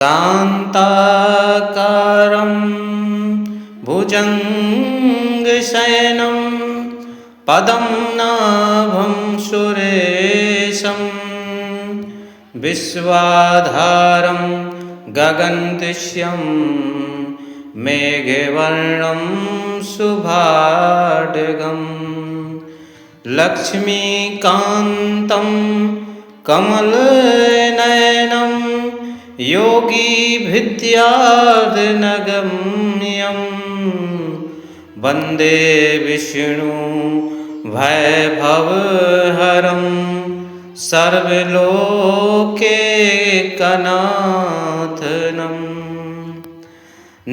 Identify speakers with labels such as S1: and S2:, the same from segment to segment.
S1: शान्ताकारं भुजङ्गशयनं पदं नाभं सुरेशं विश्वाधारं गगनदृश्यं मेघवर्णं शुभाढ्यं लक्ष्मीकान्तं कमलनयनं योगीभिद्यार्थिनगम्यं वन्दे विष्णु वैभवहरं सर्वलोकैकनाथनं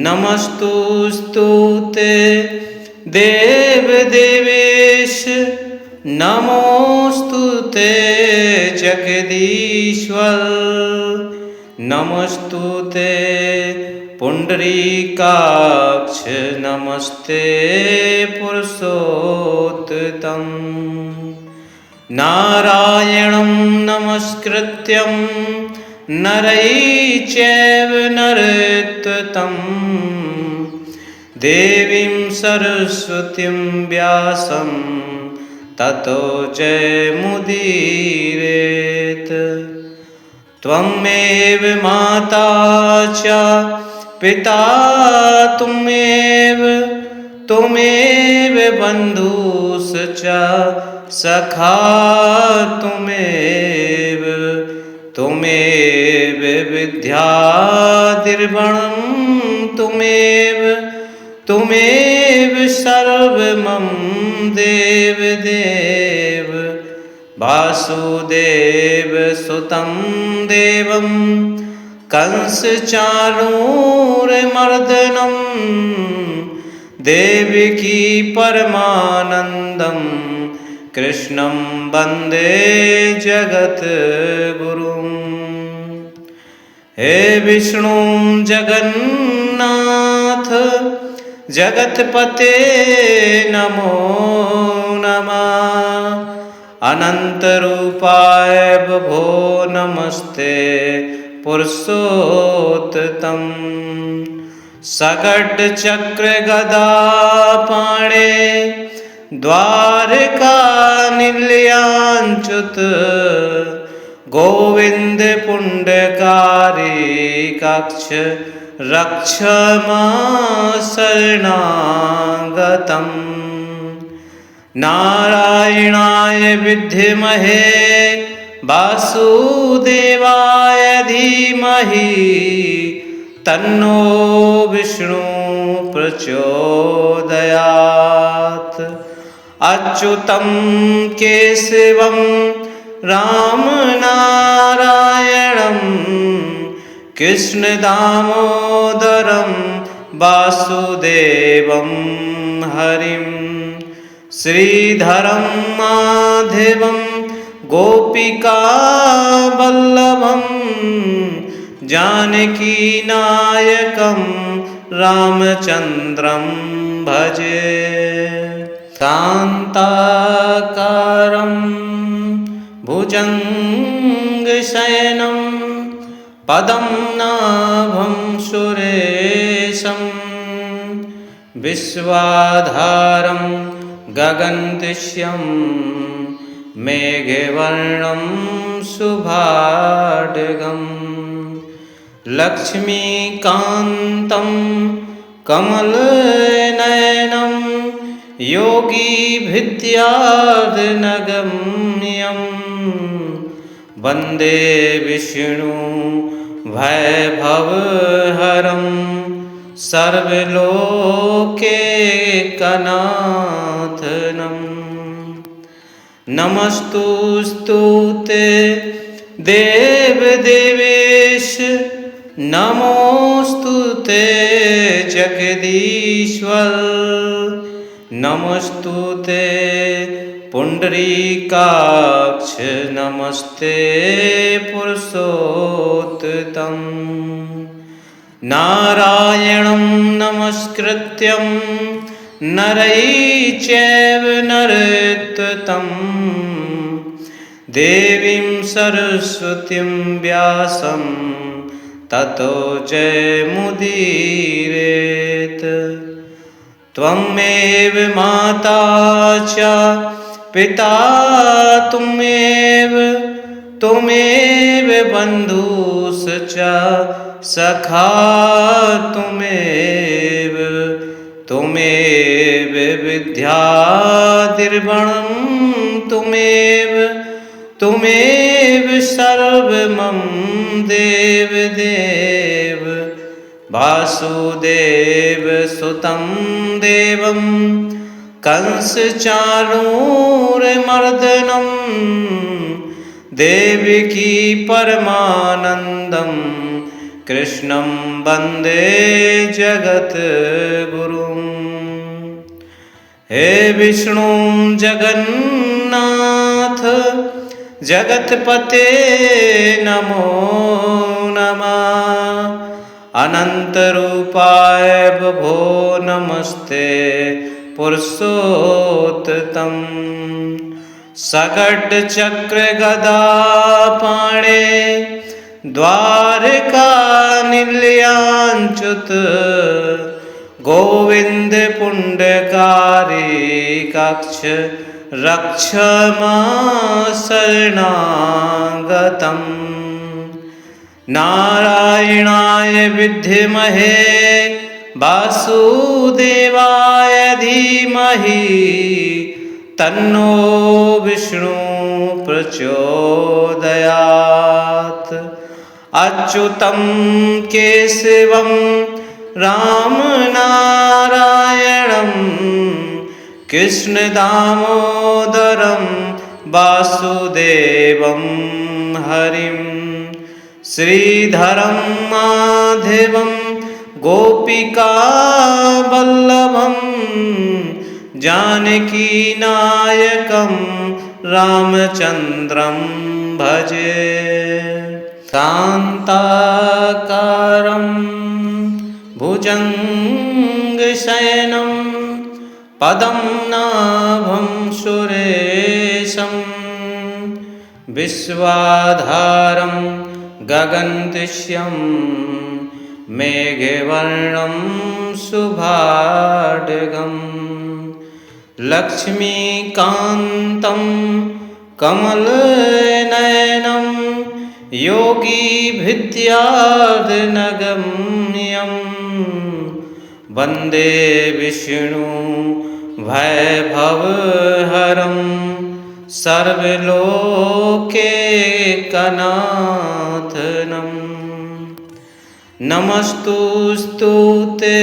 S1: नमस्तुस्ते देवदेवेश नमोस्तुते जगदीश्वर नमस्तुते पुंडरीकाक्ष नमस्ते पुरुषोत्तम नारायणं नमस्कृत्यं नरैः चैव नरोत्तमं देवीं सरस्वतीं व्यासं ततो जयमुदीरयेत् त्वमेव माता च पिता त्वमेव बन्धुश्च सखा त्वमेव विद्याद्रविणं त्वमेव सर्वमम देवदेव वासुदेव सुतं देवं कंसचाणूरमर्दनं देवकी परमानन्दं कृष्णं वन्दे जगद्गुरुं हे विष्णु जगन्नाथ जगत्पते नमो नमः अनन्तरूपाय प्रभो नमस्ते पुरुषोत्तम सकटचक्रगदापाणे द्वारकानिलयाच्युत गोविन्द पुण्डकारिकाक्ष रक्ष मां शरणागतम् नारायणाय विद्महे वासुदेवाय धीमहि तन्नो विष्णु प्रचोदयात् अच्युतं केशवं रामनारायणं कृष्णदामोदरं वासुदेवं हरिं श्रीधरं माधवं गोपिकावल्लभं जानकीनायकं रामचन्द्रं भजे शान्ताकारं भुजङ्गशयनं पदं नाभं सुरेशं विश्वाधारं गगनदृश्यं मेघवर्णं शुभाढ्यं लक्ष्मीकान्तं कमलनयनं योगीभिद्यार्थिनगम्यं वन्दे विष्णु वैभवहरं सर्वलोकैकनाथनं नमस्तुस्ते देवदेवेश नमोस्तुते जगदीश्वर नमस्तुते पुंडरीकाक्ष नमस्ते पुरुषोत्तम नारायणं नमस्कृत्यं नरैः चैव नरोत्तमं देवीं सरस्वतीं व्यासं ततो जयमुदीरयेत्। त्वमेव माता च पिता त्वमेव बन्धुश्च सखा त्वमेव विद्याद्रविणं त्वमेव सर्वमं देवदेव। वासुदेव सुतं देवं कंसचाणूरमर्दनं देवकी परमानन्दं कृष्णं वन्दे जगद्गुरुं। हे विष्णु जगन्नाथ जगत्पते नमो नमः। अनन्तरूपाय प्रभो नमस्ते पुरुषोत्तम। सकटचक्रगदापाणे द्वारकानिलयाच्युत गोविन्द पुण्डकारिकाक्ष रक्ष मां शरणागतम्। नारायणाय विद्महे वासुदेवाय धीमहि तन्नो विष्णु प्रचोदयात्। अच्युतं केशवं राम नारायणं कृष्णदामोदरं वासुदेवं हरिं। श्रीधरं माधवं गोपिकावल्लभं जानकीनायकं रामचन्द्रं भजे। शान्ताकारं भुजङ्गशयनं पदं नाभं सुरेशं विश्वाधारं गगनदृश्यं मेघवर्णं शुभाढ्यं। लक्ष्मीकान्तं कमलनयनं योगिभिद्यार्थिनगम्यं वन्दे विष्णु वैभवहरं सर्वलोकैकनाथनं। नमस्तुस्ते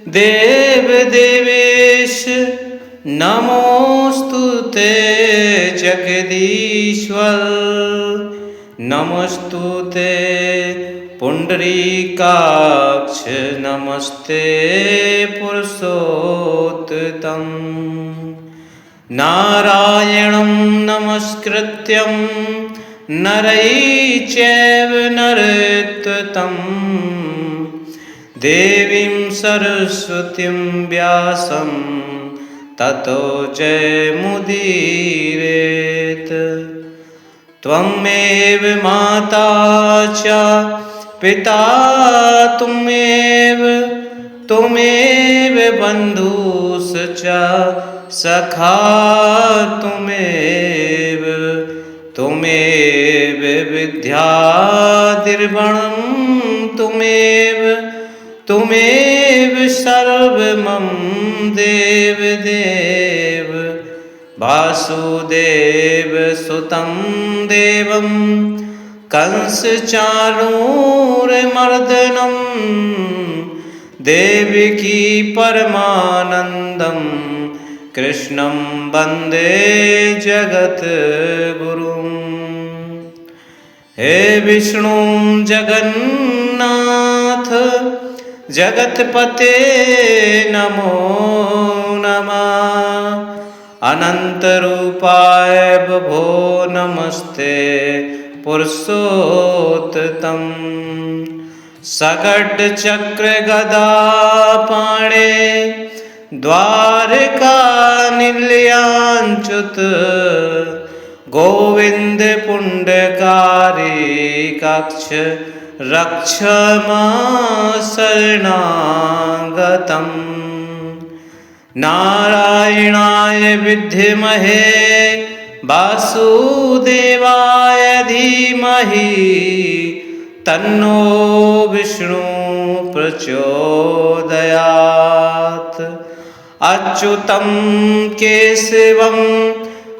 S1: देवदेवेश नमोस्तुते जगदीश्वर। नमस्तुते पुंडरीकाक्ष नमस्ते पुरुषोत्तम। नारायणं नमस्कृत्यं नरैः चैव नरोत्तमं देवीं सरस्वतीं व्यासं ततो जयमुदीरयेत्। त्वमेव माता च पिता त्वमेव बन्धुश्च सखा त्वमेव विद्याद्रविणं त्वमेव सर्वमं देवदेव। वासुदेव सुतं देवं कंसचाणूरमर्दनं देवकी परमानन्दं कृष्णं वन्दे जगद्गुरुं। हे विष्णु जगन्नाथ जगत्पते नमो नमः। अनन्तरूपाय प्रभो नमस्ते पुरुषोत्तम। सकटचक्रगदापाणे द्वारकानिलयाच्युत गोविन्द पुण्डकारिकाक्ष रक्ष मां शरणागतम्। नारायणाय विद्महे वासुदेवाय धीमहि तन्नो विष्णु प्रचोदयात्। अच्युतं केशवं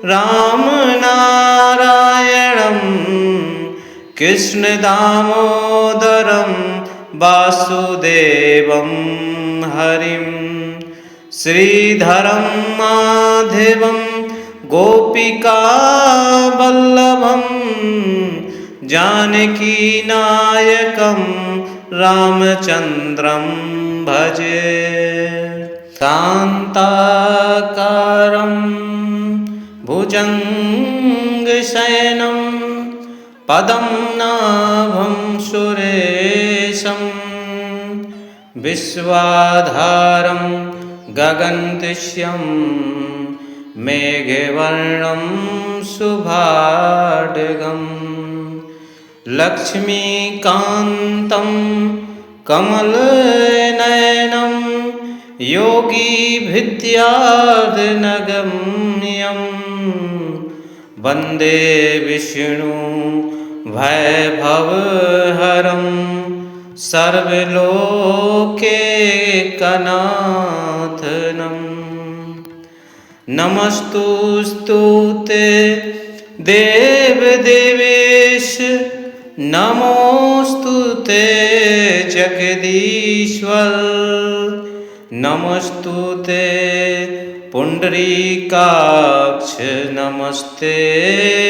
S1: राम नारायणं कृष्णदामोदरं वासुदेवं हरिं श्रीधरं माधवं गोपिकावल्लभं जानकीनायकं रामचन्द्रं भजे। शान्ताकारं भुजङ्गशयनं पदं नाभं सुरेशं विश्वाधारं गगनदृश्यं मेघवर्णं शुभाढ्यं लक्ष्मीकान्तं कमलनयनं योगिभिद्यार्थिनगम्यं वन्दे विष्णु वैभवहरं सर्वलोकैकनाथनं। नमस्तुस्ते देवदेवेश नमोस्तुते जगदीश्वर नमस्तुते पुंडरीकाक्ष नमस्ते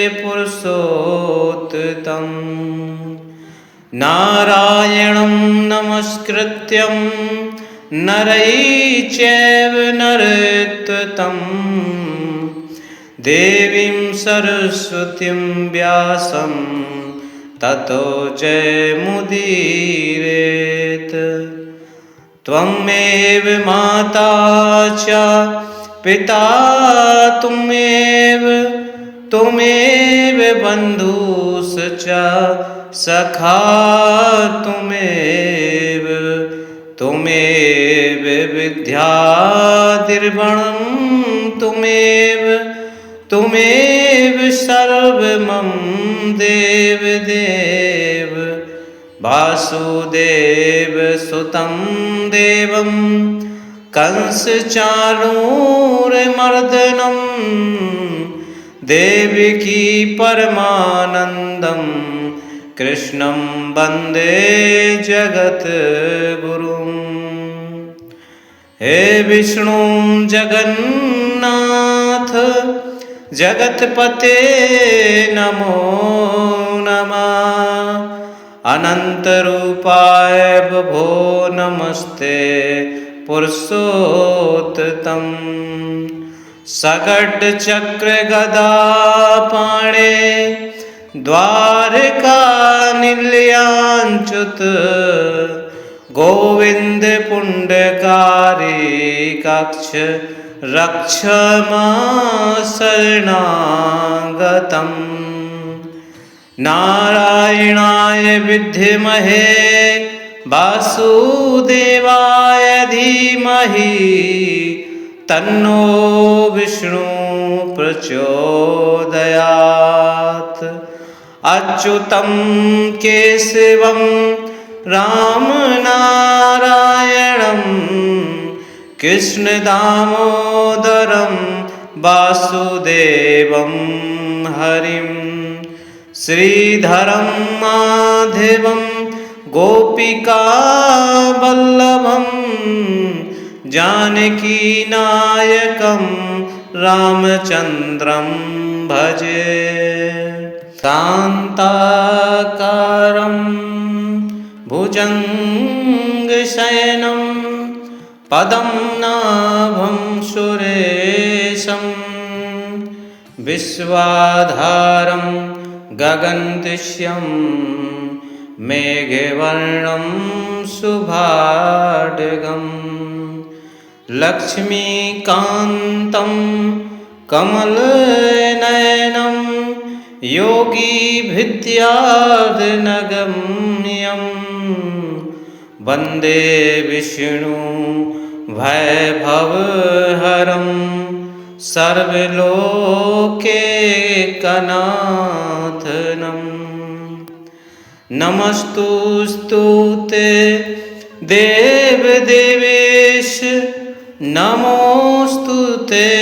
S1: पुरुषोत्तम। नारायणं नमस्कृत्यं नरैः चैव नरोत्तमं देवीं सरस्वतीं व्यासं ततो जयमुदीरयेत्। त्वमेव माता च पिता त्वमेव बन्धुश्च सखा त्वमेव विद्याद्रविणं त्वमेव सर्वमम देवदेव वासुदेव सुतं देवं कंसचाणूरमर्दनं देवकी परमानन्दं कृष्णं वन्दे जगद्गुरुं। हे विष्णु जगन्नाथ जगत्पते नमो नमः। अनन्तरूपाय प्रभो नमस्ते पुरुषोत्तम। सकटचक्रगदापाणे द्वारकानिलयाच्युत गोविंद पुंडकारिकाक्ष रक्ष मां शरणागतम्। नारायणाय विद्महे वासुदेवाय धीमहि तन्नो विष्णु प्रचोदयात्। अच्युतं केशवं राम नारायणं कृष्णदामोदरं वासुदेवं हरिं श्रीधरं माधवं गोपिकावल्लभं जानकीनायकं रामचन्द्रं भजे। शान्ताकारं भुजङ्गशयनं पदं नाभं सुरेशं विश्वाधारं गगनदृश्यं मेघवर्णं शुभाढ्यं लक्ष्मीकान्तं कमलनयनं योगीभिद्यार्धनगम्यं वन्दे विष्णु वैभवहरं सर्वलोकैकनाथनं। नमस्तुस्ते देवदेवेश, नमोस्तुते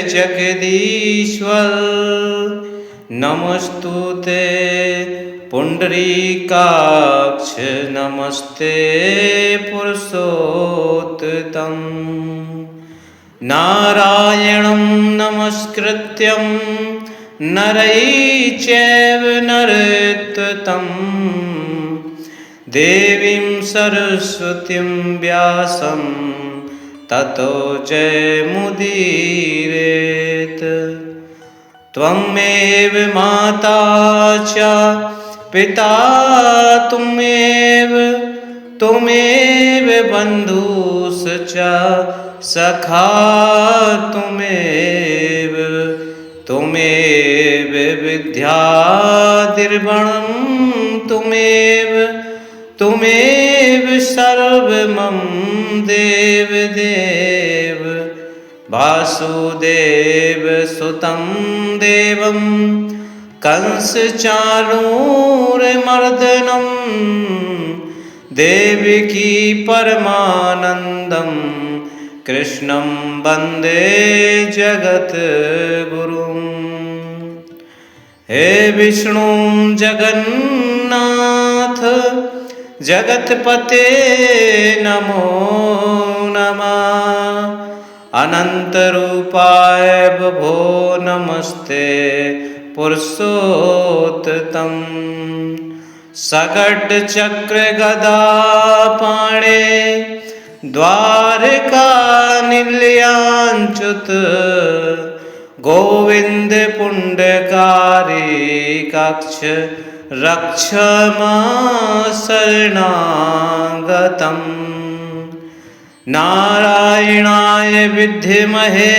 S1: जगदीश्वर, नमस्तुते पुंडरीकाक्ष, नमस्ते पुरुषोत्तम। नारायणं नमस्कृत्यं नरैः चैव नरोत्तमं, देवीं सरस्वतीं व्यासं ततो जयमुदीरयेत्। त्वमेव माता च पिता त्वमेव बन्धुश्च सखा त्वमेव विद्याद्रविणं त्वमेव सर्वमं देवदेव। वासुदेव सुतं देवं कंसचाणूरमर्दनं, देवकी परमानन्दं कृष्णं वन्दे जगद्गुरुं। हे विष्णु जगन्नाथ जगत्पते नमो नमः। अनन्तरूपाय प्रभो नमस्ते पुरुषोत्तम। सकटचक्रगदापाणे द्वारकानिलयाच्युत, गोविन्द पुण्डरीकाक्ष रक्ष मां शरणागतम्। नारायणाय विद्महे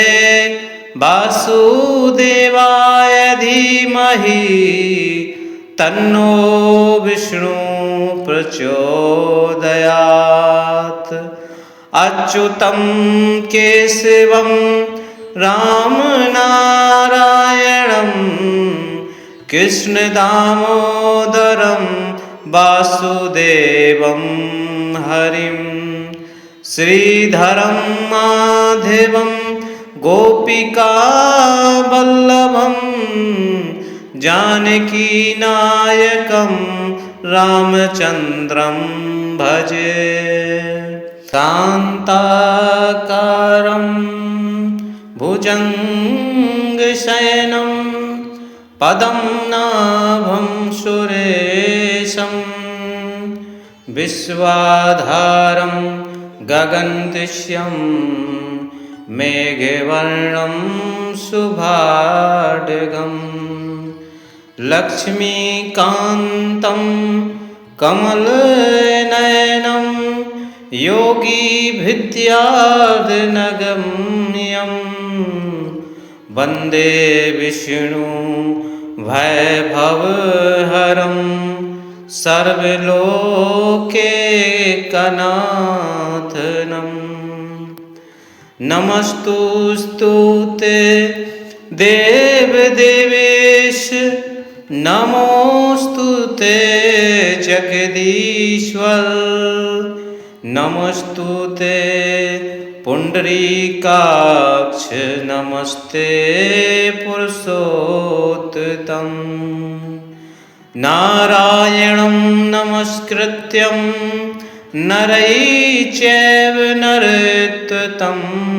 S1: वासुदेवाय धीमहि, तन्नो विष्णु प्रचोदयात्। अच्युतं केशवं रामनारायणं, कृष्णदामोदरं वासुदेवं हरिं। श्रीधरं माधवं गोपिकावल्लभं, जानकीनायकं रामचन्द्रं भजे। शान्ताकारं भुजङ्गशयनं पद्मनाभं सुरेशं, विश्वाधारं गगनसदृशं मेघवर्णं शुभाढ्यं, लक्ष्मीकान्तं कमलनयनं योगीभिद्यार्धनगम्यं, वन्दे विष्णु वैभवहरं सर्वलोकैकनाथनं। नमस्तुस्ते देवदेवेश, नमोस्तुते जगदीश्वर, नमस्तुते पुंडरीकाक्ष, नमस्ते पुरुषोत्तम। नारायणं नमस्कृत्यं नरैः चैव नरोत्तमं,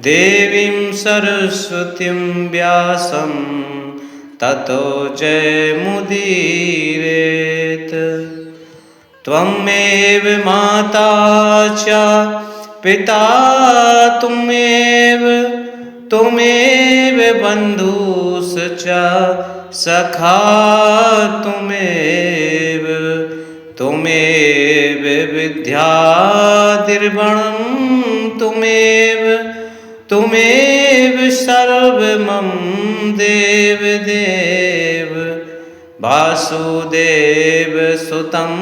S1: देवीं सरस्वतीं व्यासं ततो जयमुदीरयेत्। त्वमेव माता च पिता त्वमेव बन्धुश्च सखा त्वमेव विद्याद्रविणं त्वमेव सर्वमं देवदेव वासुदेव सुतं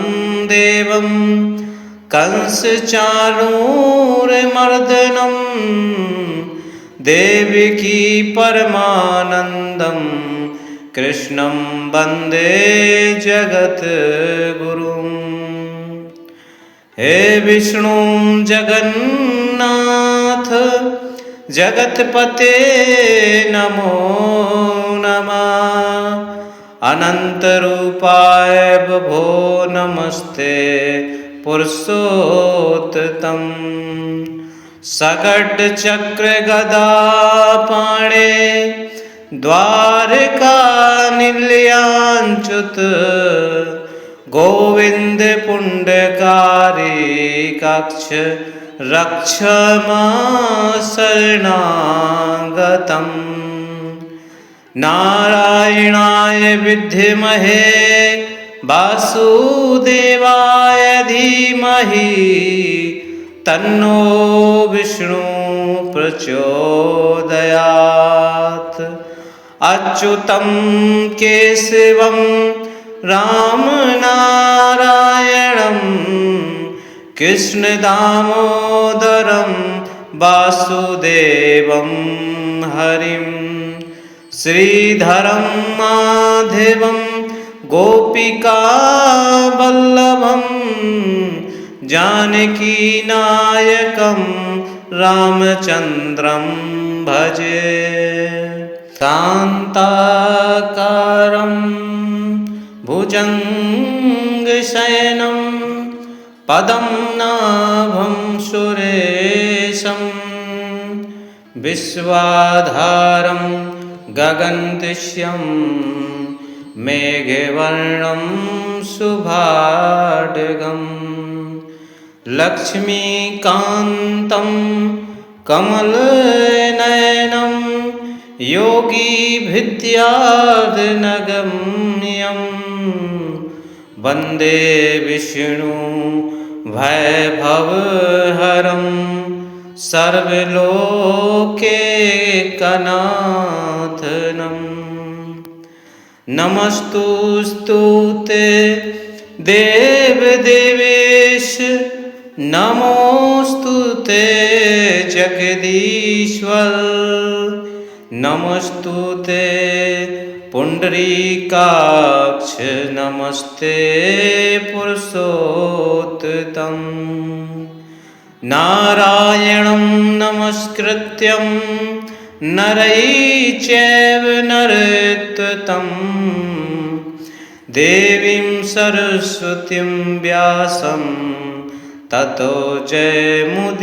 S1: देवं कंसचाणूरमर्दनं देवकी परमानन्दं कृष्णं वन्दे जगद्गुरुं। हे विष्णु जगन्नाथ जगत्पते नमो नमः। अनन्तरूपाय प्रभो नमस्ते पुरुषोत्तम। सकटचक्रगदापाणे द्वारकानिलयाच्युत गोविंद पुण्डकारिकाक्ष रक्ष मां शरणागतम्। नारायणाय विद्महे वासुदेवाय धीमहि तन्नो विष्णु प्रचोदयात्। अच्युतं केशवं राम नारायणं कृष्ण दामोदरं वासुदेवं हरिं श्रीधरं माधवं गोपिका वल्लभं जानकी नायकं रामचन्द्रं भजे। शान्ताकारं भुजङ्गशयनं पदं नाभं सुरेशं विश्वाधारं गगनदृश्यं मेघवर्णं शुभाढ्यं लक्ष्मीकान्तं कमलनयनं योगिभिद्यार्थिनगम्यं वन्दे विष्णु वैभवहरं सर्वलोकैकनाथनं। नमस्तुस्ते देवदेवेश नमोस्तुते जगदीश्वर नमस्तुते पुंडरीकाक्ष नमस्ते पुरुषोत्तम। नारायणं नमस्कृत्यं नरैः चैव नरोत्तमं देवीं सरस्वतीं व्यासं ततो जयमुदीरयेत्।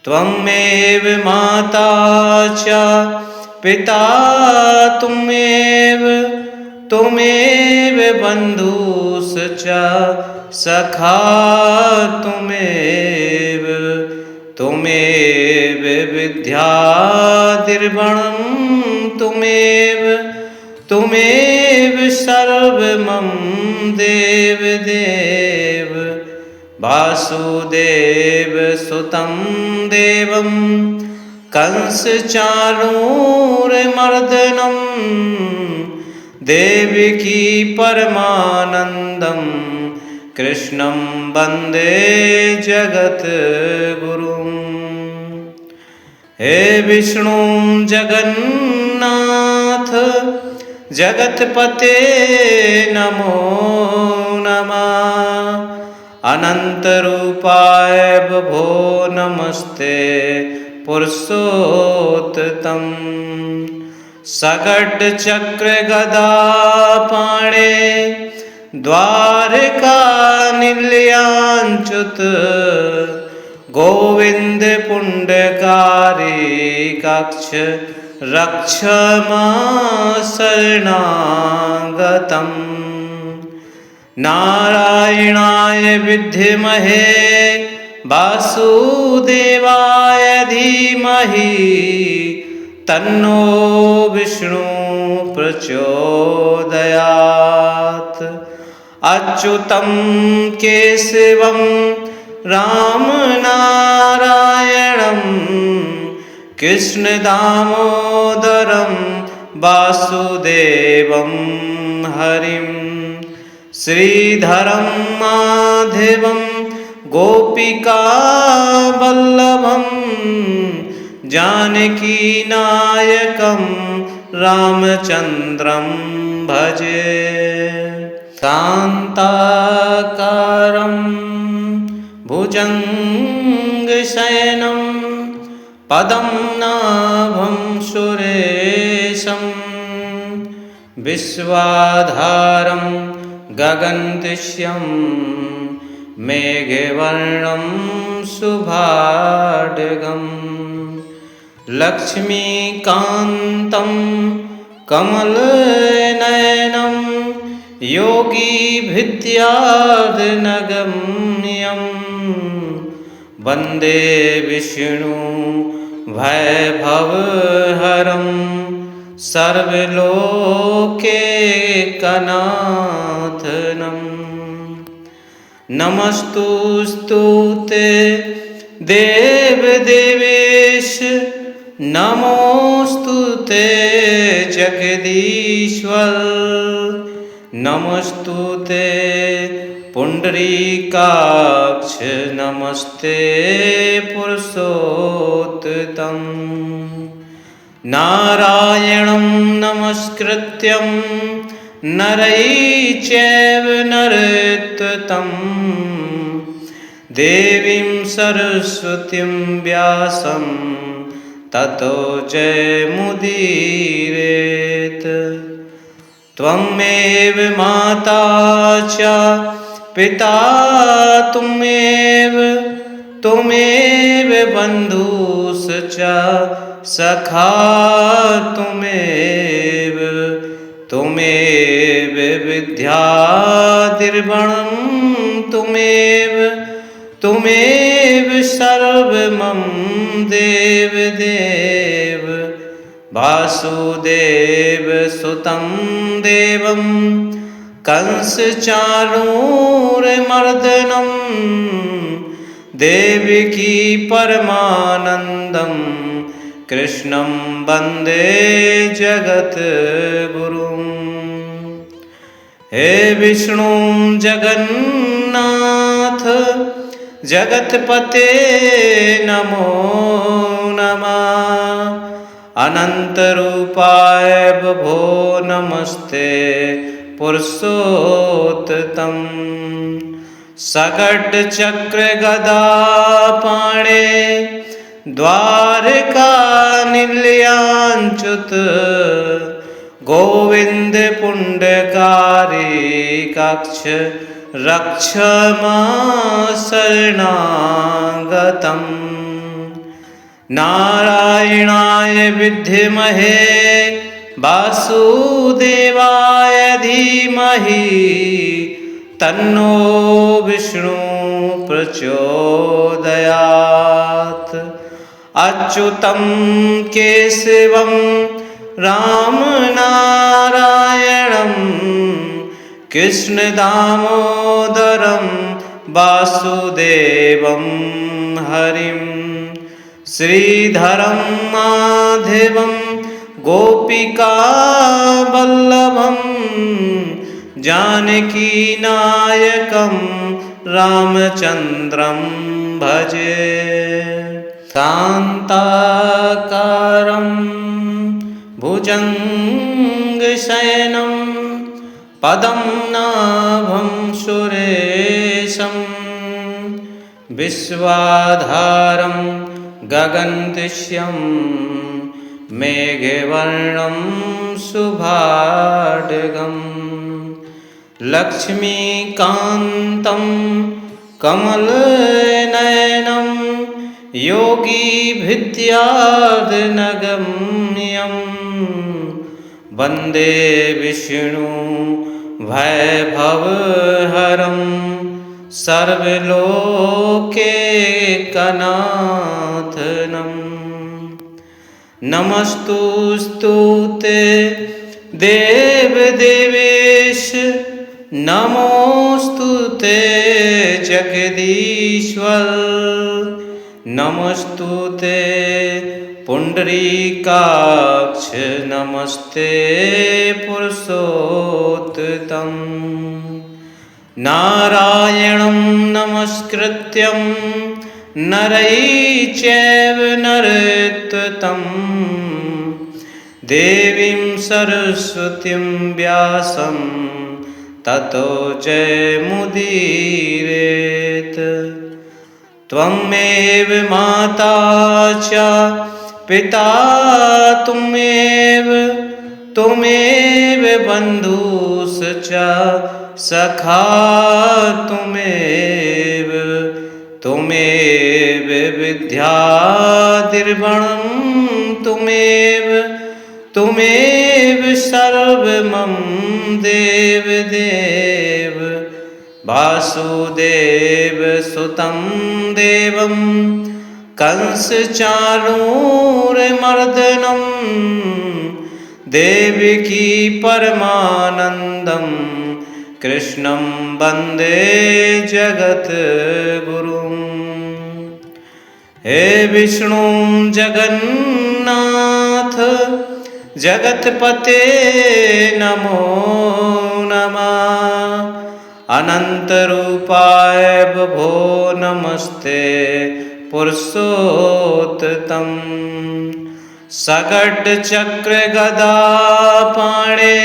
S1: त्वमेव माता च पिता त्वमेव बन्धुश्च सखा त्वमेव विद्याद्रविणं त्वमेव सर्वमं देवदेव वासुदेव सुतं देवं कंसचाणूरमर्दनं देवकी परमानन्दं कृष्णं वन्दे जगद्गुरुं। हे विष्णु जगन्नाथ जगत्पते नमो नमः। अनन्तरूपाय प्रभो नमस्ते पुरुषोत्तम। सकटचक्रगदापाणे द्वारकानिलयाच्युत गोविंद पुण्डकारिकाक्ष रक्ष मां शरणागतम्। नारायणाय विद्महे वासुदेवाय धीमहि तन्नो विष्णु प्रचोदयात्। अच्युतं केशवं राम नारायणं कृष्ण दामोदरं वासुदेवं हरिं श्रीधरं माधवं गोपिकावल्लभं जानकीनायकं रामचन्द्रं भजे शान्ताकारं भुजङ्गशयनं पदं नाभं सुरेशं विश्वाधारं गगनदृश्यं मेघवर्णं शुभाढ्यं लक्ष्मीकान्तं कमलनयनं योगिभिद्यार्नगम्यं वन्दे विष्णु वैभवहरं सर्वलोकैकनाथनं नमस्तुस्ते देवदेवेश नमोस्तुते जगदीश्वर नमस्तुते पुंडरीकाक्ष नमस्ते पुरुषोत्तम नारायणं नमस्कृत्यं नरैः चैव नरोत्तमं देवीं सरस्वतीं व्यासं ततो जयमुदीरयेत् त्वमेव माता च पिता त्वमेव बन्धुश्च सखा त्वमेव विद्याद्रविणं त्वमेव सर्वमम देवदेव वासुदेव सुतं देवं कंसचाणूरमर्दनं देवकी परमानन्दं कृष्णं वन्दे जगद्गुरुं हे विष्णु जगन्नाथ जगत्पते नमो नमः अनन्तरूपाय बभो नमस्ते पुरुषोत्तम सकटचक्रगदापाणे द्वारकानिलयाच्युत गोविंद पुण्डकारिकाक्ष रक्ष मां शरणागतम् नारायणाय विद्महे वासुदेवाय धीमहि तन्नो विष्णु प्रचोदयात् अच्युतं केशवं राम नारायणं कृष्ण दामोदरं वासुदेवं हरिं श्रीधरं माधवं गोपिकावल्लभं जानकीनायकं रामचन्द्रं भजे शान्ताकारं भुजङ्गशयनं पदं नाभं सुरेशं विश्वाधारं गगनदृश्यं मेघवर्णं शुभाढ्यं लक्ष्मीकान्तं कमलनयनं योगिभिद्यार्नगम्यं वन्दे विष्णु वैभवहरं सर्वलोकैकनाथनं नमस्तुस्ते देवदेवेश नमोस्तुते जगदीश्वर नमस्तुते पुण्डरीकाक्ष नमस्ते पुरुषोत्तम। नारायणं नमस्कृत्यं नरैः चैव नरोत्तमं देवीं सरस्वतीं व्यासं ततो जयमुदीरयेत्। त्वमेव माता च पिता त्वमेव बन्धुश्च सखा त्वमेव विद्याद्रविणं त्वमेव सर्वमं देवदेव। वासुदेव सुतं देवं कंसचाणूरमर्दनं देवकी परमानन्दं कृष्णं वन्दे जगद्गुरुं। हे विष्णु जगन्नाथ जगत्पते नमो नमः। अनन्तरूपाय विभो नमस्ते पुरुषोत्तम। सकटचक्रगदापाणे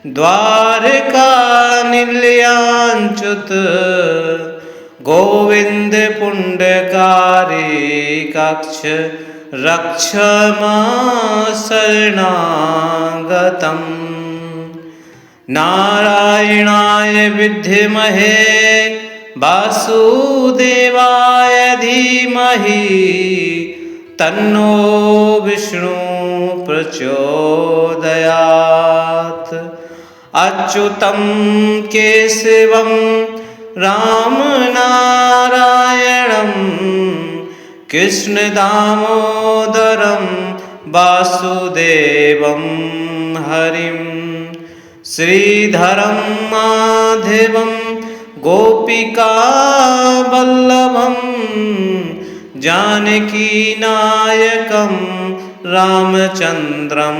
S1: द्वारकानिलयाच्युत गोविन्द पुण्डरीकाक्ष रक्ष मां शरणागतम्। नारायणाय विद्महे वासुदेवाय धीमहि तन्नो विष्णु प्रचोदयात्। अच्युतं केशवं रामनारायणं कृष्णदामोदरं वासुदेवं हरिं श्रीधरं माधवं गोपिकावल्लभं जानकीनायकं रामचन्द्रं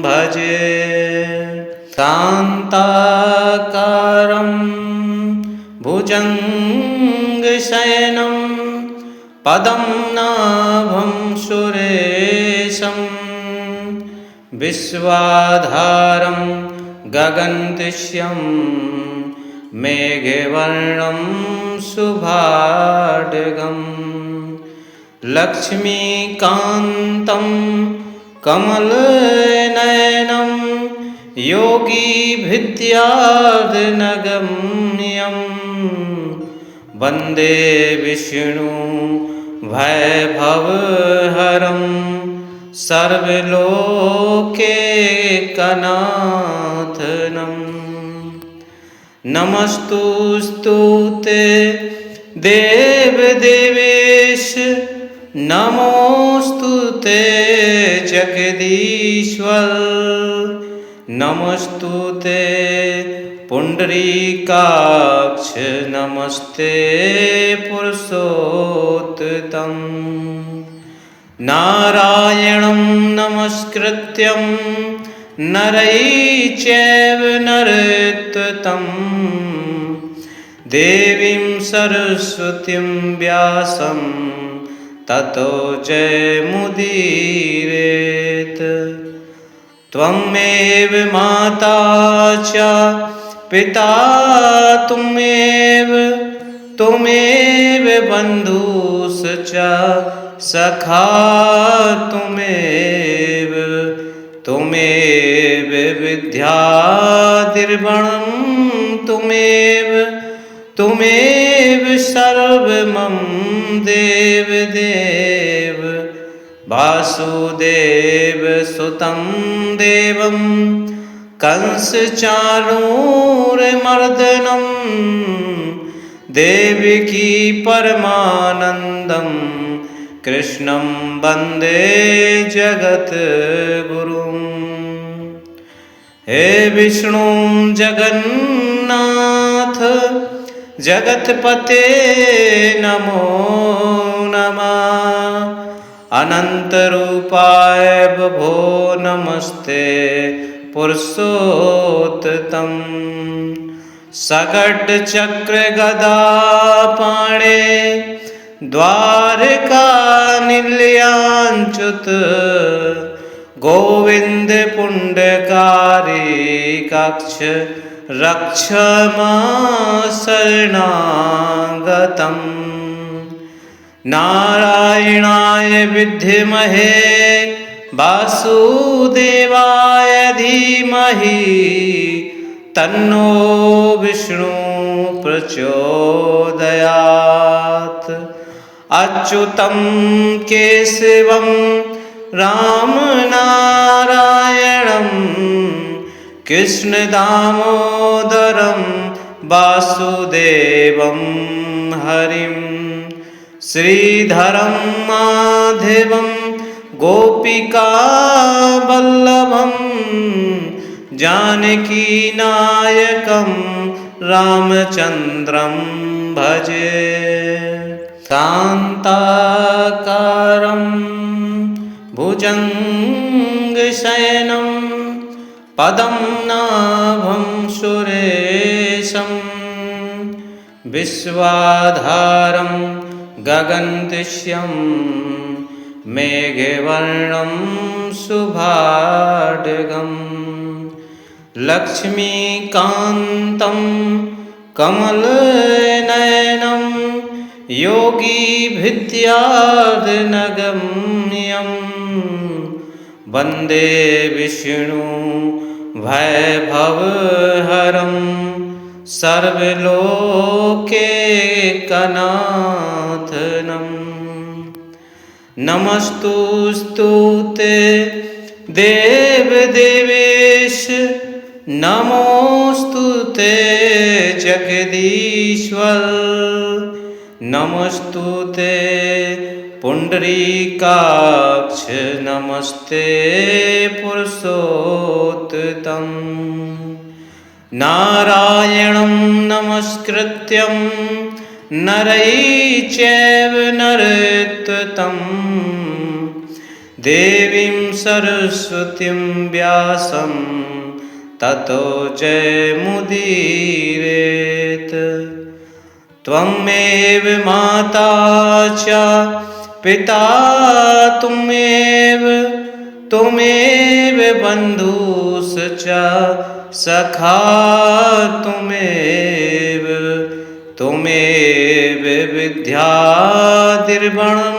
S1: भजे। शान्ताकारं भुजङ्गशयनं पदं नाभं सुरेशं विश्वाधारं गगनसदृशं मेघवर्णं शुभाढ्यं लक्ष्मीकान्तं कमलनयनं योगिभिद्यार्थिनगम्यं वन्दे विष्णु वैभवहरं सर्वलोकैकनाथनं। नमस्तुस्ते देवदेवेश नमोस्तुते जगदीश्वर। नमस्तुते पुण्डरीकाक्ष नमस्ते पुरुषोत्तम। नारायणं नमस्कृत्यं नरैः चैव नरोत्तमं देवीं सरस्वतीं व्यासं ततो जयमुदीरयेत्। त्वमेव माता च पिता त्वमेव बन्धुश्च सखा त्वमेव विद्याद्रविणं त्वमेव सर्वमं देवदेव। वासुदेव सुतं देवं कंसचाणूरमर्दनं देवकी परमानन्दं कृष्णं वन्दे जगद्गुरुं। हे विष्णु जगन्नाथ जगत्पते नमो नमः। अनन्तरूपाय बभो नमस्ते पुरुषोत्तम। सकटचक्रगदापाणे द्वारकानिलयाच्युत गोविन्द पुण्डकारिकाक्ष रक्ष मां शरणागतम्। नारायणाय विद्महे वासुदेवाय धीमहि तन्नो विष्णु प्रचोदयात्। अच्युतं केशवं राम नारायणं कृष्णदामोदरं वासुदेवं हरिं श्रीधरं माधवं गोपिकावल्लभं जानकीनायकं रामचन्द्रं भजे। शान्ताकारं भुजङ्गशयनं पदं नाभं सुरेशं विश्वाधारं गगनदृश्यं मेघवर्णं शुभाढ्यं लक्ष्मीकान्तं कमलनयनं योगिभिद्यार्नगम्यं वन्दे विष्णु वैभवहरं सर्वलोकैकनाथनं। नमस्तुस्ते देवदेवेश नमोस्तुते जगदीश्वर नमस्तुते पुंडरीकाक्ष नमस्ते पुरुषोत्तम। नारायणं नमस्कृत्यं नरैः चैव नरोत्तमं देवीं सरस्वतीं व्यासं ततो जयमुदीरयेत्। त्वमेव माता च पिता त्वमेव बन्धुश्च सखा त्वमेव विद्याद्रविणं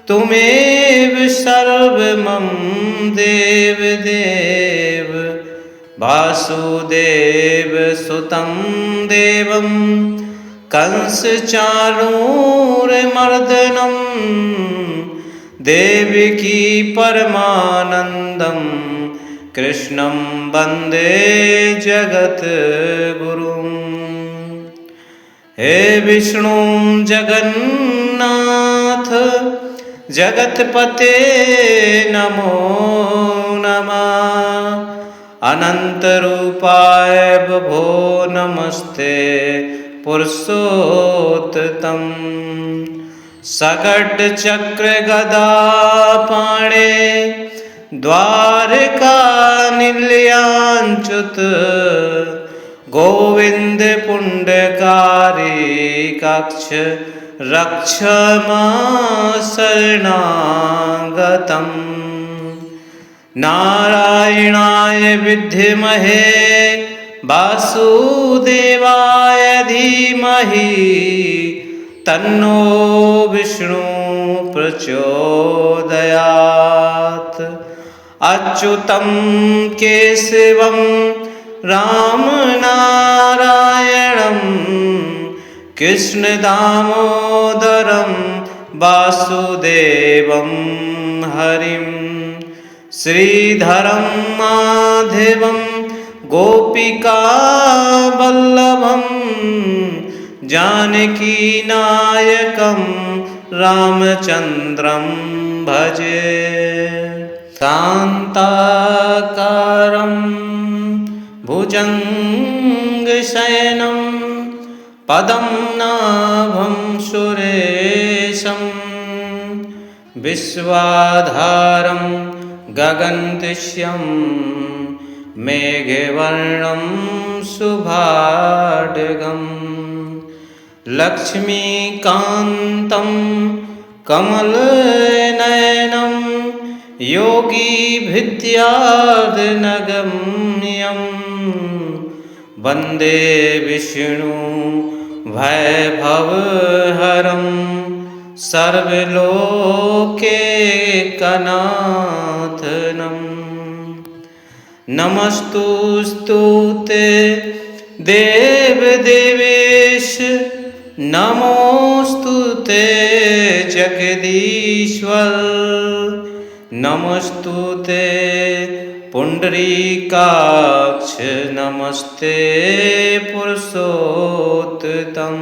S1: त्वमेव सर्वमं देवदेव वासुदेव सुतं देवं कंसचाणूरमर्दनं देवकी परमानन्दं कृष्णं वन्दे जगद्गुरुं। हे विष्णु जगन्नाथ जगत्पते नमो नमः। अनन्तरूपाय बभो नमस्ते पुरुषोत्तम। सकटचक्रगदापाणे द्वारकानिलयाच्युत गोविन्द पुण्डकारिकाक्ष रक्ष मां शरणागतम्। नारायणाय विद्महे वासुदेवाय धीमहि तन्नो विष्णु प्रचोदयात्। अच्युतं केशवं राम नारायणं कृष्णदामोदरं वासुदेवं हरिं श्रीधरं माधवं गोपिकावल्लभं जानकीनायकं रामचन्द्रं भजे। शान्ताकारं भुजङ्गशयनं पदं नाभं सुरेशं विश्वाधारं गगनतिष्यं मेघवर्णं शुभाढ्यं लक्ष्मीकान्तं कमलनयनं योगिभिद्यार्थिनगम्यं वन्दे विष्णु वैभवहरं सर्वलोकैकनाथनं नमस्तुस्ते देवदेवेश नमोस्तुते जगदीश्वर नमस्तुते पुंडरीकाक्ष नमस्ते पुरुषोत्तम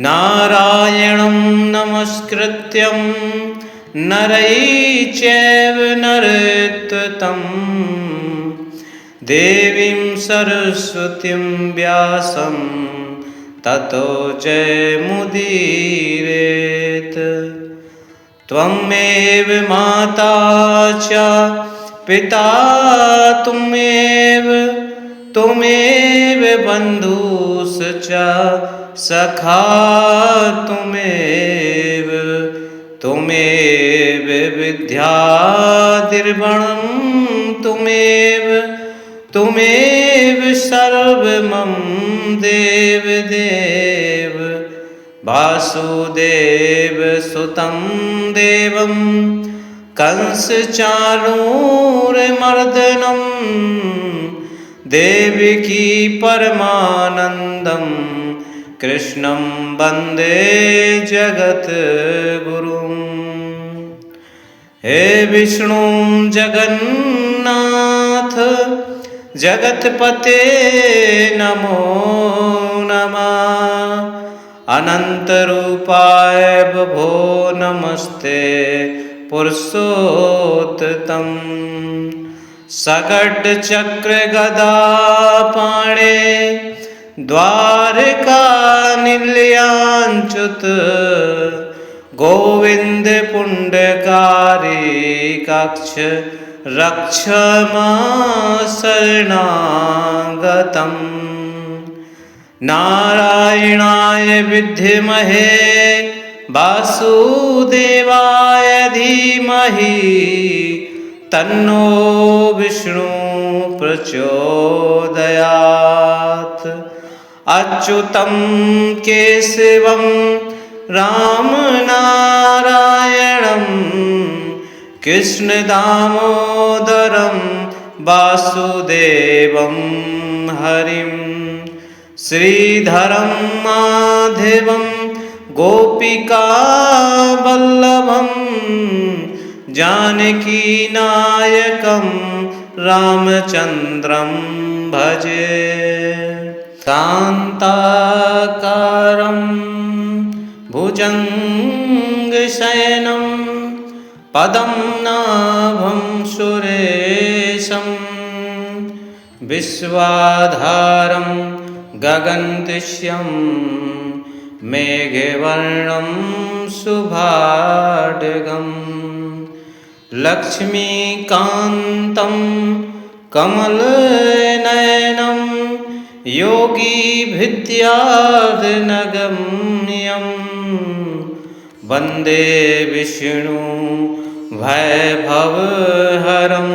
S1: नारायणं नमस्कृत्यं नरैः चैव नरोत्तमं देवीं सरस्वतीं व्यासं ततो जयमुदीरयेत् त्वमेव माता च पिता त्वमेव बन्धुश्च सखा त्वमेव विद्याद्रविणं त्वमेव सर्वमं देवदेव वासुदेव सुतं देवं कंसचाणूरमर्दनं देवकी परमानन्दं कृष्णं वन्दे जगद्गुरुं हे विष्णु जगन्नाथ जगत्पते नमो नमः अनन्तरूपाय बभो नमस्ते पुरुषोत्तम सकटचक्रगदापाणे द्वारकानिलयाच्युत गोविन्द पुण्डकारिकाक्ष रक्ष मां शरणागतम् नारायणाय विद्महे वासुदेवाय धीमहि तन्नो विष्णु प्रचोदयात् अच्युतं केशवं रामनारायणं कृष्णदामोदरं वासुदेवं हरिं श्रीधरं माधवं गोपिकावल्लभं जानकीनायकं रामचन्द्रं भजे शान्ताकारं भुजङ्गशयनं पदं नाभं सुरेशं विश्वाधारं गगनतिष्यं मेघवर्णं शुभाढ्यं लक्ष्मीकान्तं कमलनयनं योगिभिद्यार्थिनगम्यं वन्दे विष्णु वैभवहरं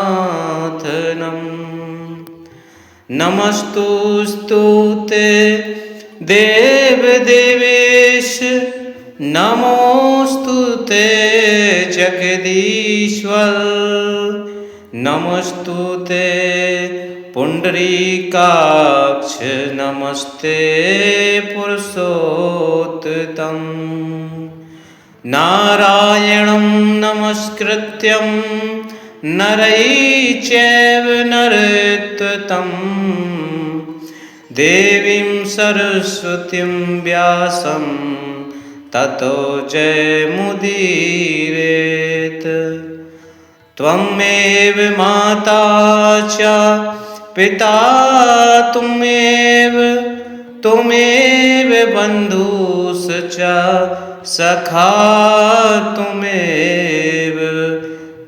S1: सर्वलोकैकनाथनं नमस्तुस्ते देवदेवेश नमोस्तुते जगदीश्वर नमस्तुते पुंडरीकाक्ष नमस्ते पुरुषोत्तम नारायणं नमस्कृत्यं नरैः चैव नरोत्तमं देवीं सरस्वतीं व्यासं ततो जयमुदीरयेत् त्वमेव माता च पिता त्वमेव बन्धुश्च सखा त्वमेव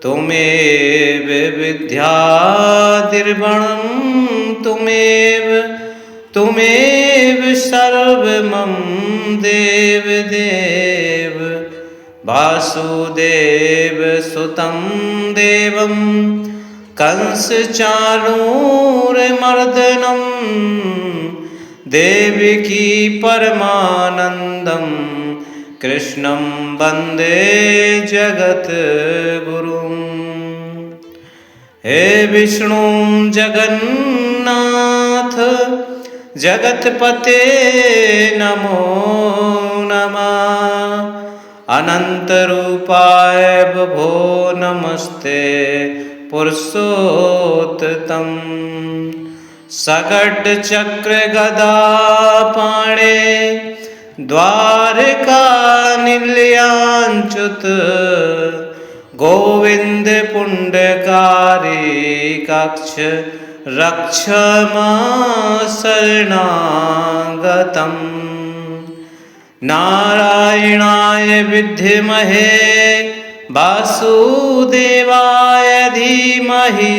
S1: त्वमेव विद्याद्रविणं त्वमेव त्वमेव सर्वमं देवदेव वासुदेव सुतं देवं कंसचाणूरमर्दनं देवकी परमानन्दं कृष्णं वन्दे जगद्गुरुं। हे विष्णु जगन्नाथ जगत्पते नमो नमः। अनन्तरूपाय विभो नमस्ते पुरुषोत्तम। सकटचक्रगदापाणे द्वारकानिलयाच्युत गोविन्द पुण्डकारिकाक्ष रक्ष मां शरणागतम्। नारायणाय विद्महे वासुदेवाय धीमहि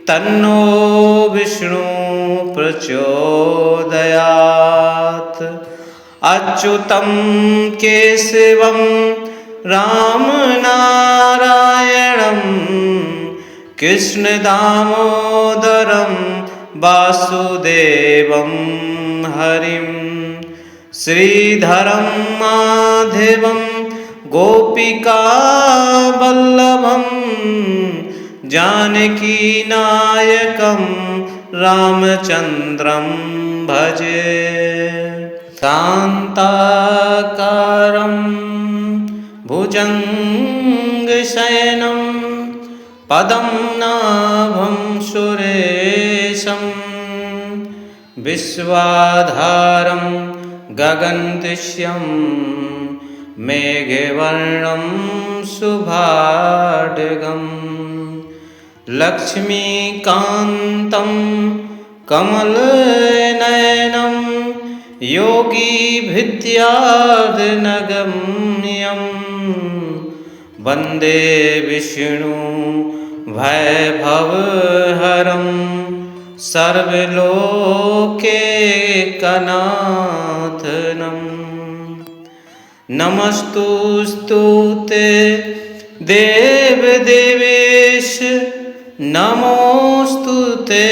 S1: तन्नो विष्णु प्रचोदयात्। अच्युतं केशवं रामनारायणं कृष्णदामोदरं वासुदेवं हरिं श्रीधरं माधवं गोपिकावल्लभं जानकीनायकं रामचन्द्रं भजे। शान्ताकारं भुजङ्गशयनं पद्मनाभं सुरेशं विश्वाधारं गगनसदृशं मेघवर्णं शुभाढ्यं लक्ष्मीकान्तं कमलनयनं योगिभिद्यार्थिनगम्यं वन्दे विष्णु वैभवहरं सर्वलोकैकनाथनं। नमस्तुस्ते देवदेवेश नमोस्तुते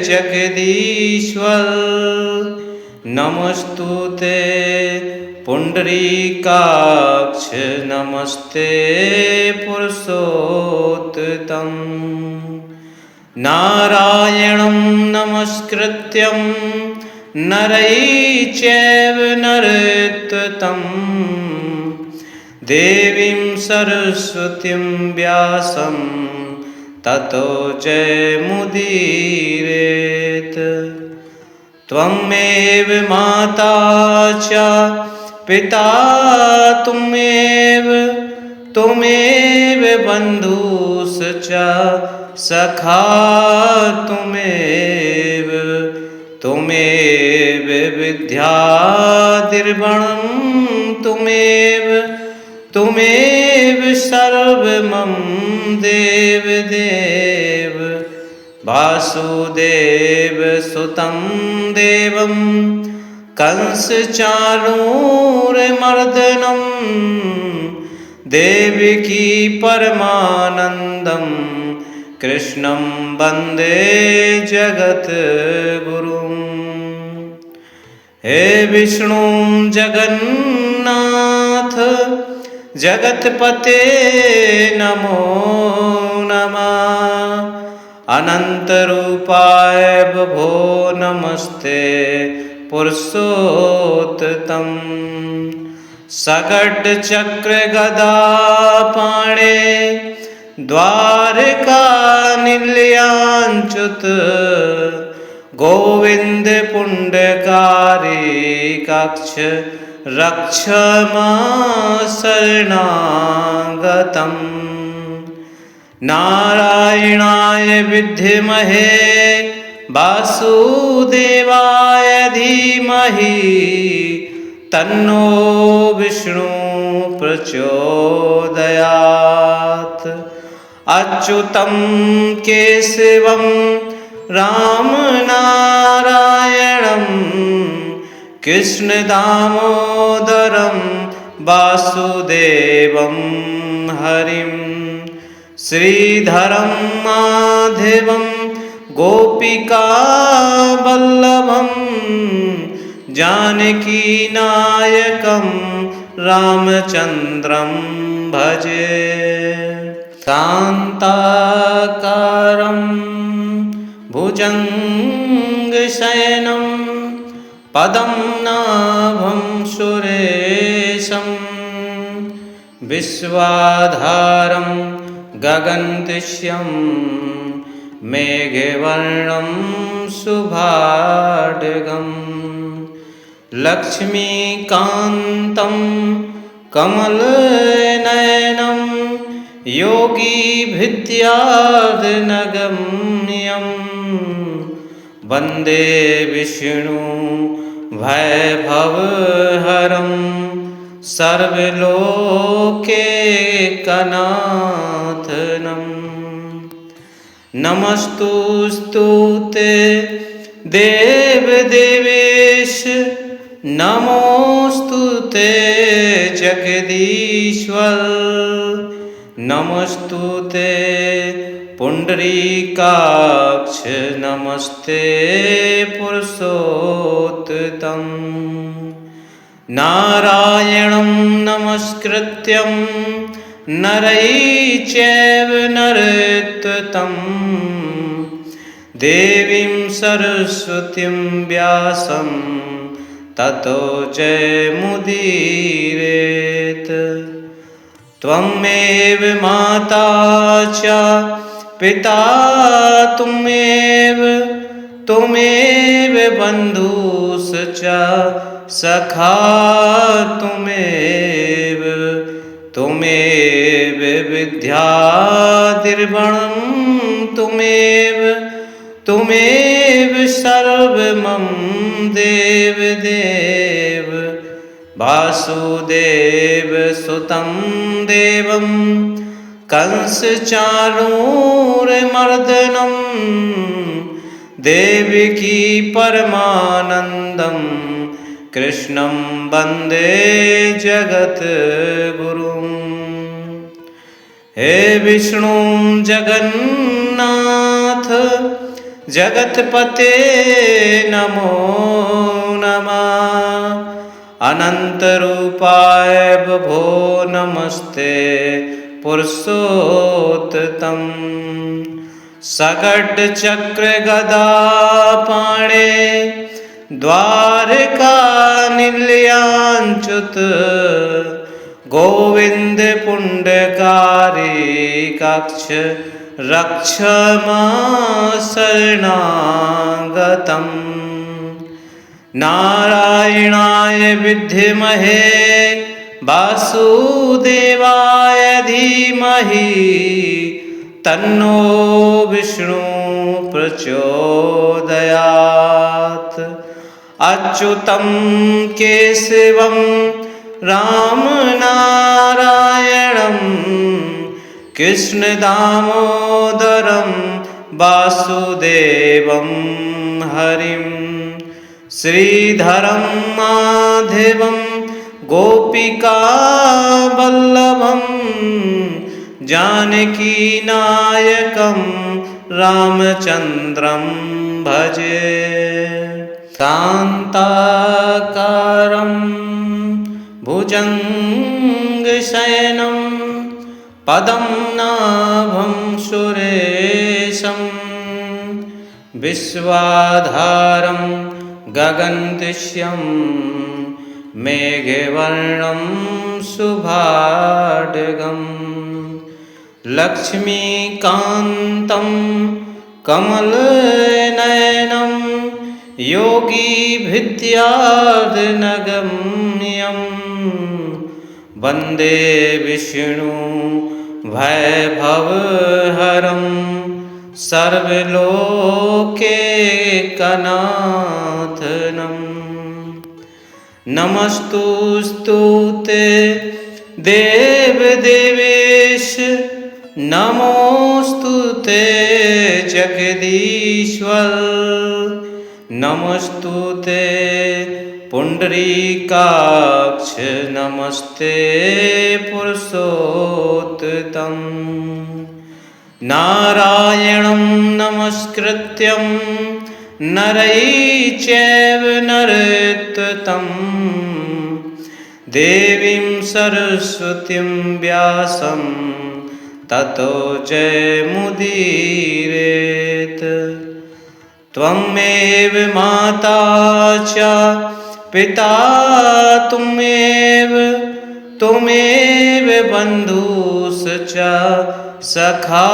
S1: जगदीश्वर नमस्तुते पुंडरीकाक्ष नमस्ते पुरुषोत्तम। नारायणं नमस्कृत्यं नरैः चैव नरोत्तमं देवीं सरस्वतीं व्यासं ततो जयमुदीरयेत्। त्वमेव माता च पिता त्वमेव बन्धुश्च सखा त्वमेव विद्याद्रविणं त्वमेव सर्वमं देवदेव वासुदेव सुतं देवं कंसचाणूरमर्दनं देवकी परमानन्दं कृष्णं वन्दे जगद्गुरुं। हे विष्णु जगन्नाथ जगत्पते नमो नमः। अनन्तरूपाय विभो नमस्ते पुरुषोत्तम। सकटचक्रगदापाणे द्वारकानिलयाच्युत गोविन्द पुण्डकारिकाक्ष रक्ष मां शरणागतम्। नारायणाय विद्महे वासुदेवाय धीमहि तन्नो विष्णु प्रचोदयात्। अच्युतं केशवं रामनारायणं कृष्णदामोदरं वासुदेवं हरिं श्रीधरं माधवं गोपिकावल्लभं जानकीनायकं रामचन्द्रं भजे। शान्ताकारं भुजङ्गशयनं पदं नाभं सुरेशं विश्वाधारं गगनदृश्यं मेघवर्णं शुभाढ्यं लक्ष्मीकान्तं कमलनयनं योगिभिद्यार्थिनगम्यं वन्दे विष्णु वैभवहरं सर्वलोकैकनाथनं। नमस्तुस्ते देवदेवेश नमोस्तुते जगदीश्वर नमस्तुते पुंडरीकाक्ष नमस्ते पुरुषोत्तम। नारायणं नमस्कृत्यं नरैः चैव नरोत्तमं देवीं सरस्वतीं व्यासं ततो जयमुदीरयेत्। त्वमेव माता च पिता त्वमेव बन्धुश्च सखा त्वमेव विद्याद्रविणं त्वमेव सर्वमम देवदेव वासुदेव सुतं देवं कंसचाणूरमर्दनं देवकी परमानन्दं कृष्णं वन्दे जगद्गुरुं। हे विष्णु जगन्नाथ जगत्पते नमो नमः। अनन्तरूपाय विभो नमस्ते पुरुषोत्तम। सकटचक्रगदापाणे द्वारकानिलयाच्युत गोविंद पुंडकारिकाक्ष रक्ष मां शरणागतं। नारायणाय विद्महे वासुदेवाय धीमहि तन्नो विष्णु प्रचोदयात्। अच्युतं केशवं रामनारायणं कृष्णदामोदरं वासुदेवं हरिं श्रीधरं माधवं गोपिकावल्लभं जानकीनायकं रामचन्द्रं भजे। शान्ताकारं भुजङ्गशयनं पदं नाभं सुरेशं विश्वाधारं गगनदृश्यं मेघवर्णं शुभाढ्यं लक्ष्मीकान्तं कमलनयनं योगिभिद्यार्थिनगम्यं वन्दे विष्णु वैभवहरं सर्वलोकैकनाथनं नमस्तुस्ते देवदेवेश नमोस्तुते जगदीश्वर नमस्तुते पुंडरीकाक्ष नमस्ते पुरुषोत्तम नारायणं नमस्कृत्यं नरैः चैव नरोत्तमं देवीं सरस्वतीं व्यासं ततो जयमुदीरयेत् त्वमेव माता च पिता त्वमेव बन्धुश्च सखा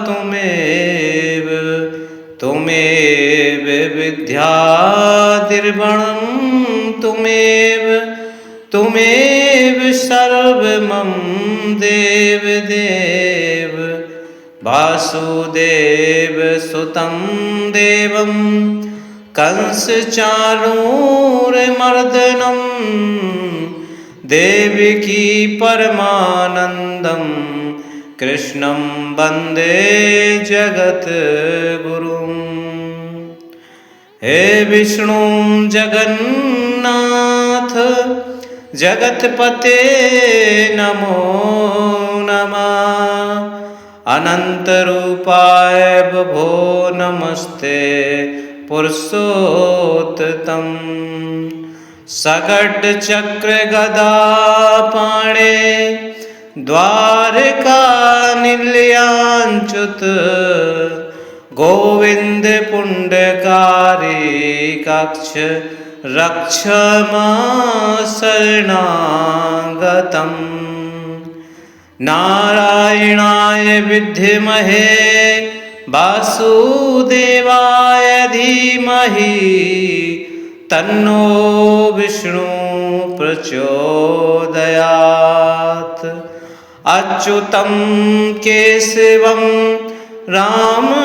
S1: त्वमेव विद्याद्रविणं त्वमेव सर्वमं देवदेव वासुदेव सुतं देवं कंसचाणूरमर्दनं देवकी परमानन्दं कृष्णं वन्दे जगद्गुरुं हे विष्णु जगन्नाथ जगत्पते नमो नमः अनन्तरूपाय बभो नमस्ते पुरुषोत्तम सकटचक्रगदापाणे द्वारकानिलयाच्युत गोविंद पुण्डकारिकाक्ष रक्ष मां शरणागतम् नारायणाय विद्महे वासुदेवाय धीमहि तन्नो विष्णु प्रचोदयात् अच्युतं केशवं रामनारायणं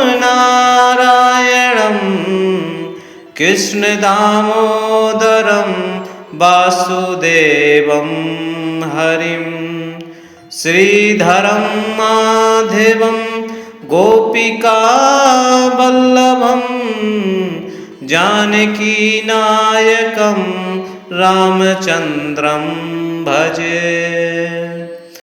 S1: कृष्णदामोदरं वासुदेवं हरिं श्रीधरं माधवं गोपिकावल्लभं जानकीनायकं रामचन्द्रं भजे।